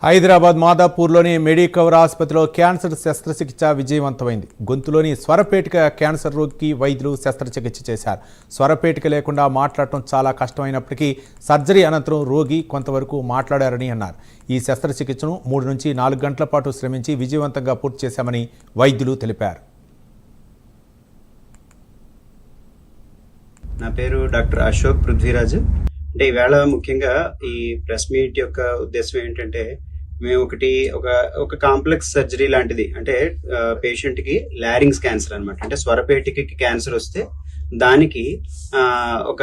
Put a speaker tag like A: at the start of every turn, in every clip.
A: Hyderabad మాదాపూర్లోని Medicover ఆసుపత్రిలో cancer శస్త్రచికిత్స విజయవంతమైంది. గొంతులోని స్వరపేటిక క్యాన్సర్ రోగికి వైద్యులు శస్త్రచికిత్స చేశారు. స్వరపేటిక లేకుండా మాట్లాడటం చాలా కష్టమైనప్పటికీ సర్జరీ అనంతరం రోగి కొంతవరకు మాట్లాడారని అన్నారు. ఈ శస్త్రచికిత్సను 3 నుంచి 4 గంటల పాటు శ్రమించి విజయవంతంగా పూర్తి చేశామని వైద్యులు తెలిపారు.
B: నా పేరు డాక్టర్ అశోక్ పృథ్వీరాజ్. అంటే ఈవేళ ముఖ్యంగా ఈ ప్రెస్ మీట్ యొక్క ఉద్దేశం ఏంటంటే, మేము ఒక కాంప్లెక్స్ సర్జరీ లాంటిది, అంటే పేషెంట్ కి లారింగ్స్ క్యాన్సర్ అనమాట. అంటే స్వరపేటికి క్యాన్సర్ వస్తే దానికి ఒక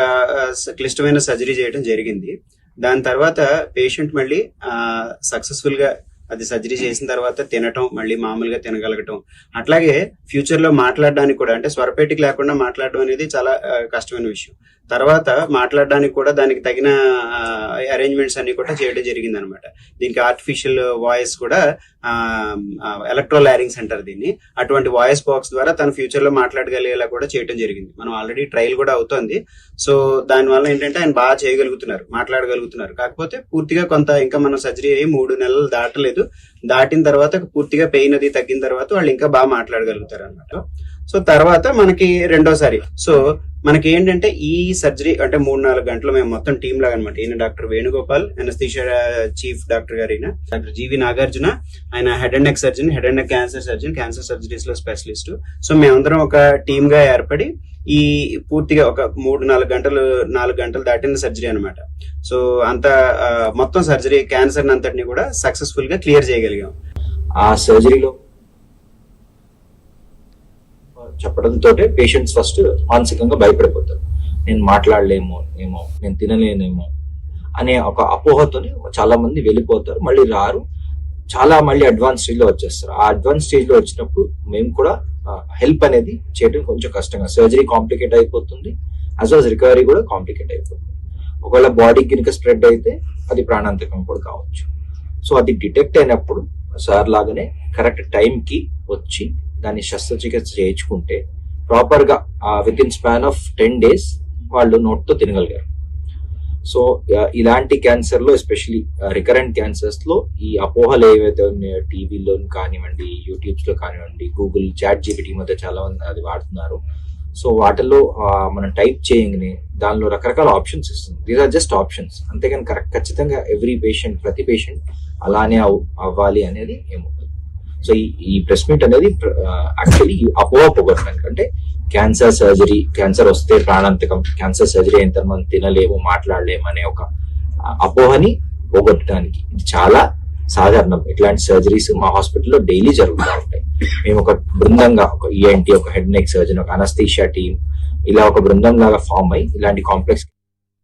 B: క్లిష్టమైన సర్జరీ చేయడం జరిగింది. దాని తర్వాత పేషెంట్ మళ్ళీ సక్సెస్ఫుల్ గా అది సర్జరీ చేసిన తర్వాత తినటం, మళ్ళీ మామూలుగా తినగలగటం, అట్లాగే ఫ్యూచర్ లో మాట్లాడడానికి కూడా, అంటే స్వరపేటికి లేకుండా మాట్లాడడం అనేది చాలా కష్టమైన విషయం. తర్వాత మాట్లాడడానికి కూడా దానికి తగిన అరేంజ్మెంట్స్ అన్ని కూడా చేయడం జరిగింది అనమాట. దీనికి ఆర్టిఫిషియల్ వాయిస్ కూడా, ఎలక్ట్రో లారింగ్స్ అంటారు దీన్ని. అటువంటి వాయిస్ బాక్స్ ద్వారా తన ఫ్యూచర్ లో మాట్లాడగలిగేలా కూడా చేయడం జరిగింది. మనం ఆల్రెడీ ట్రయల్ కూడా అవుతోంది. సో దానివల్ల ఏంటంటే ఆయన బాగా చేయగలుగుతున్నారు, మాట్లాడగలుగుతున్నారు. కాకపోతే పూర్తిగా ఇంకా మనం సర్జరీ అయ్యి 3 నెలలు దాటలేదు. దాటిన తర్వాత పూర్తిగా పెయిన్ అది తగ్గిన తర్వాత వాళ్ళు ఇంకా బాగా మాట్లాడగలుగుతారు అన్నమాట. సో తర్వాత మనకి రెండోసారి, సో మనకి ఏంటంటే ఈ సర్జరీ అంటే 3-4 గంటలు మేము మొత్తం టీమ్ లాగా అనమాట. ఈయన doctor Venugopal, anaesthesia chief doctor గారు, ఈయన డాక్టర్ జీవి నాగార్జున, ఆయన head and neck surgeon, head and neck cancer surgeon, cancer surgeries లో స్పెషలిస్ట్. సో మేమందరం ఒక టీమ్ గా ఏర్పడి ఈ పూర్తిగా ఒక 4 గంటలు దాటిన సర్జరీ అనమాట. సో అంత మొత్తం సర్జరీ క్యాన్సర్ అంతటిని కూడా సక్సెస్ఫుల్ గా క్లియర్ చేయగలిగాం.
C: ఆ సర్జరీలో చెప్పడంతో పేషెంట్స్ ఫస్ట్ మానసికంగా భయపడిపోతారు. నేను మాట్లాడలేమో ఏమో, నేను తినలేనేమో అనే ఒక అపోహతోనే చాలా మంది వెళ్ళిపోతారు, మళ్ళీ రారు. చాలా మళ్ళీ అడ్వాన్స్ స్టేజ్ లో వచ్చేస్తారు. ఆ అడ్వాన్స్ స్టేజ్ లో వచ్చినప్పుడు మేము కూడా హెల్ప్ అనేది చేయడం కొంచెం కష్టంగా, సర్జరీ కాంప్లికేట్ అయిపోతుంది, యాజ్ వెల్ రికవరీ కూడా కాంప్లికేట్ అయిపోతుంది. ఒకవేళ బాడీకి కనుక స్ప్రెడ్ అయితే అది ప్రాణాంతకం కూడా కావచ్చు. సో అది డిటెక్ట్ అయినప్పుడు సార్ లాగానే కరెక్ట్ టైంకి వచ్చి దాన్ని శస్త్రచికిత్స చేయించుకుంటే ప్రాపర్ గా with in span of 10 days వాళ్ళు నోట్తో తినగలిగారు. సో ఇలాంటి క్యాన్సర్ లో, ఎస్పెషలీ రికరెంట్ క్యాన్సర్స్ లో ఈ అపోహలు ఏవైతే ఉన్నాయో, టీవీలో కానివ్వండి, యూట్యూబ్స్ లో కానివ్వండి, గూగుల్ చాట్ జీపీటీ మధ్య చాలా మంది అది వాడుతున్నారు. సో వాటిల్లో మనం టైప్ చేయగానే దానిలో రకరకాల ఆప్షన్స్ ఇస్తుంది. దీస్ ఆర్ జస్ట్ ఆప్షన్స్, అంతేగాని ఖచ్చితంగా ప్రతి పేషెంట్ అలానే అవ్వాలి అనేది ఏముంటుంది. సో ఈ ప్రెస్ మీట్ అనేది యాక్చువల్లీ అపోహ పోగొట్టడానికి, అంటే క్యాన్సర్ వస్తే ప్రాణాంతకం, క్యాన్సర్ సర్జరీ అయిన తర్వాత మనం తినలేము, మాట్లాడలేము అనే ఒక అపోహని పోగొట్టడానికి. ఇది చాలా సాధారణం. ఇట్లాంటి సర్జరీస్ మా హాస్పిటల్లో డైలీ జరుగుతూ ఉంటాయి. మేము ఒక బృందంగా, ఒక ఈఎన్టీ, ఒక హెడ్ నెక్ సర్జన్, ఒక అనస్థీషియా టీమ్, ఇలా ఒక బృందం లాగా ఫామ్ అయ్యి ఇలాంటి కాంప్లెక్స్